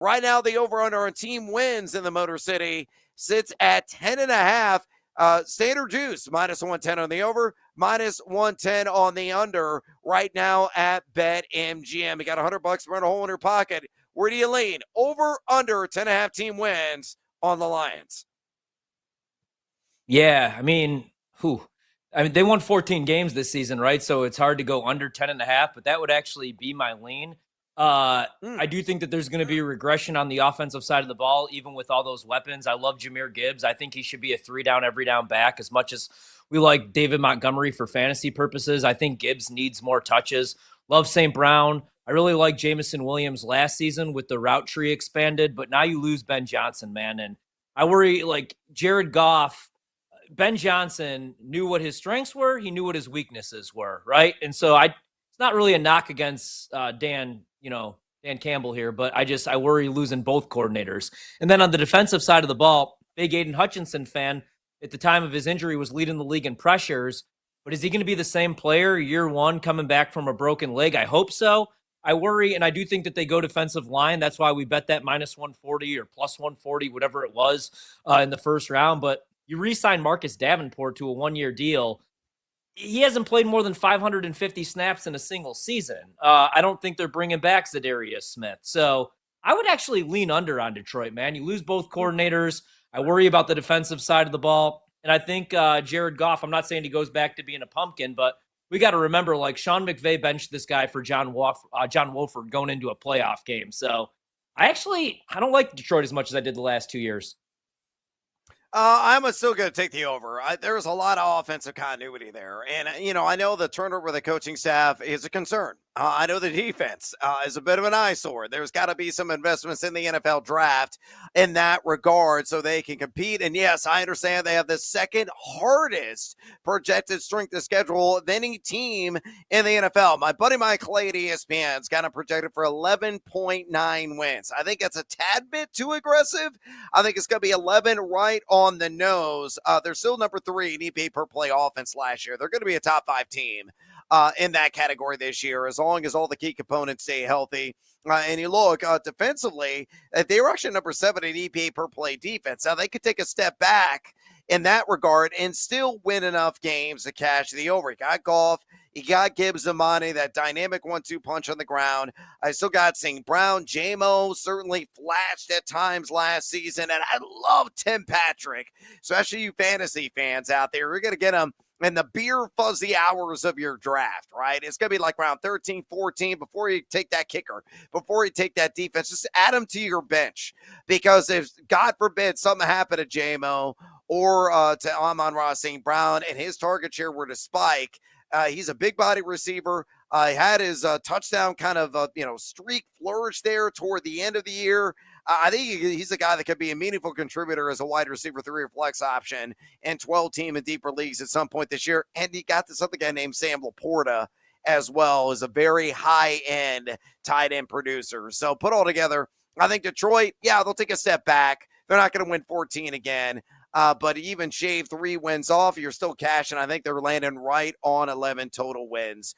Right now, the over-under on team wins in the Motor City sits at 10.5. Standard juice, -110 on the over, -110 on the under right now at BetMGM. You got $100 to burn a hole in your pocket. Where do you lean? Over, under, 10.5 team wins on the Lions. Yeah, they won 14 games this season, right? So it's hard to go under 10.5, but that would actually be my lean. I do think that there's going to be a regression on the offensive side of the ball, even with all those weapons. I love Jahmyr Gibbs. I think he should be a 3-down, every down back. As much as we like David Montgomery for fantasy purposes, I think Gibbs needs more touches. Love St. Brown. I really like Jamison Williams last season with the route tree expanded, but now you lose Ben Johnson, man. And I worry, like Jared Goff, Ben Johnson knew what his strengths were. He knew what his weaknesses were, right? And so it's not really a knock against Dan Campbell here, but I worry losing both coordinators. And then on the defensive side of the ball, big Aiden Hutchinson fan at the time of his injury was leading the league in pressures. But is he going to be the same player year one coming back from a broken leg? I hope so. I worry, and I do think that they go defensive line. That's why we bet that -140 or +140, whatever it was in the first round. But you re-sign Marcus Davenport to a 1-year deal. He hasn't played more than 550 snaps in a single season. I don't think they're bringing back Zadarius Smith. So I would actually lean under on Detroit, man. You lose both coordinators. I worry about the defensive side of the ball. And I think Jared Goff, I'm not saying he goes back to being a pumpkin, but we got to remember, like, Sean McVay benched this guy for John Wolford going into a playoff game. So I don't like Detroit as much as I did the last 2 years. I'm still going to take the over. There's a lot of offensive continuity there. And, I know the turnover with the coaching staff is a concern. I know the defense is a bit of an eyesore. There's got to be some investments in the NFL draft in that regard so they can compete. And yes, I understand they have the second hardest projected strength of schedule of any team in the NFL. My buddy Mike Clay at ESPN's got them projected for 11.9 wins. I think that's a tad bit too aggressive. I think it's going to be 11 right on the nose. They're still number 3 in EPA per play offense last year. They're going to be a top 5 team in that category this year, as long as all the key components stay healthy. And you look defensively, they were actually number 7 in EPA per play defense. Now, they could take a step back in that regard and still win enough games to cash the over. You got Goff, you got Gibbs and Monty, that dynamic 1-2 punch on the ground. I still got St. Brown. J-Mo certainly flashed at times last season, and I love Tim Patrick, especially you fantasy fans out there. We're going to get him in the beer fuzzy hours of your draft, right? It's going to be like round 13, 14 before you take that kicker, before you take that defense. Just add him to your bench, because if, God forbid, something happened to J-Mo or to Amon-Ra St. Brown and his target share were to spike, he's a big body receiver. He had his touchdown kind of streak flourish there toward the end of the year. I think he's a guy that could be a meaningful contributor as a wide receiver 3 or flex option in 12-team and deeper leagues at some point this year. And he got this other guy named Sam Laporta as well, as a very high-end tight end producer. So put all together, I think Detroit, they'll take a step back. They're not going to win 14 again. But even shave 3 wins off, you're still cashing. I think they're landing right on 11 total wins